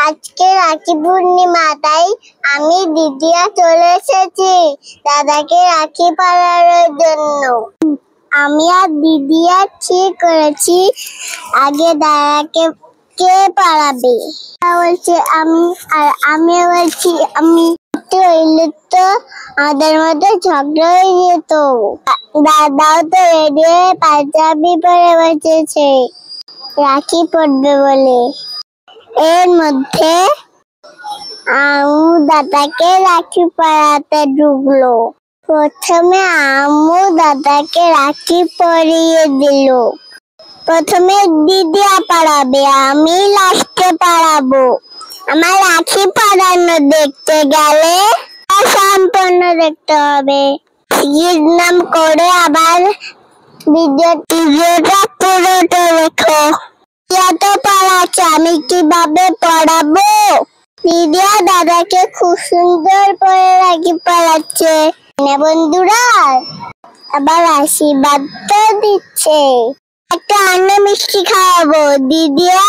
আজকে রাখি পূর্ণিমা, তাই আমি দিদিয়া চলে এসেছি দাদাকে রাখি পরানোর জন্য। আমি আর দিদিয়া ঠিক করেছি আগে দাদাকে কে পরাবে। বলছে আমি, আর আমি বলছি আমি। তো আমাদের মধ্যে ঝগড়া হয়ে যেত। দাদাও তো রেডি হয়ে পাঞ্জাবি পরে বসেছে রাখি পড়বে বলে। এর মধ্যে আম্মু দাদাকে রাখি পরাতে ঢুকলো। প্রথমে আম্মু দাদাকে রাখি পরিয়ে দিল। প্রথমে দিদিয়া পরাবে, আমি লাস্টে পরাবো। আমার রাখি পরানো দেখতে গেলে সম্পূর্ণ দেখতে হবে। নাম করে আবার ভিডিওটা পুরোটা দেখো। তো পড়াচ্ছে, আমি কিভাবে পড়াবো। দিদিয়া দাদাকে খুব সুন্দর করে রাখি পড়াচ্ছে। বন্ধুরা আবার আশীর্বাদ তো দিচ্ছে। একটা অন্য মিষ্টি খাওয়াবো। দিদিয়া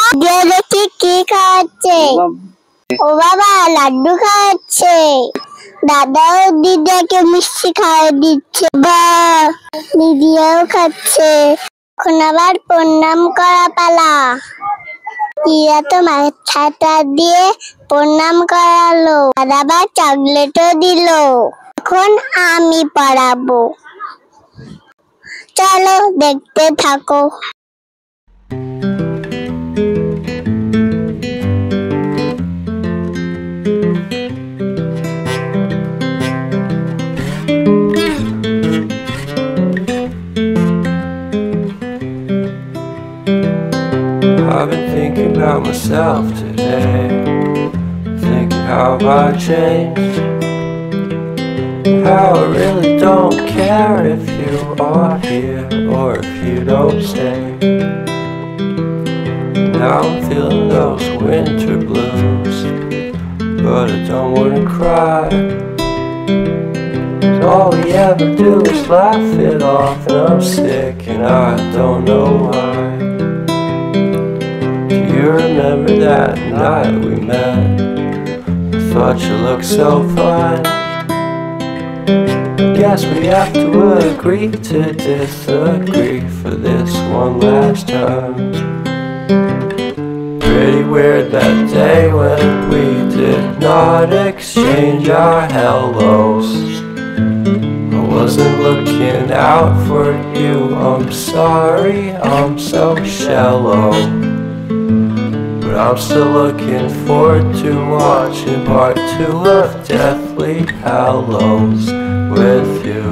দেখি কি খাওয়াচ্ছে। ও বাবা, লাড্ডু খাওয়াচ্ছে। দাদাও দিদিয়াকে মিষ্টি খাওয়া দিচ্ছে। বা দিদিয়াও খাচ্ছে। এখন আবার প্রণাম করা পালা। দিদিয়া তো মাথাটা দিয়ে প্রণাম করালো। দাদা আবার চকলেটও দিল। এখন আমি পড়াবো। চলো দেখতে থাকো। I've been thinking about myself today, thinking how I changed, how I really don't care if you are here or if you don't stay. Now I'm feeling those winter blues, but I don't wanna cry. All we ever do is laugh it off, and I'm sick and I don't know why. You remember that night we met? I thought you looked so fine. Guess we have to agree to disagree for this one last time. Pretty weird that day when we did not exchange our hellos. I wasn't looking out for you, I'm sorry, I'm so shallow. But I'm still looking forward to watching part 2 of Deathly Hallows with you.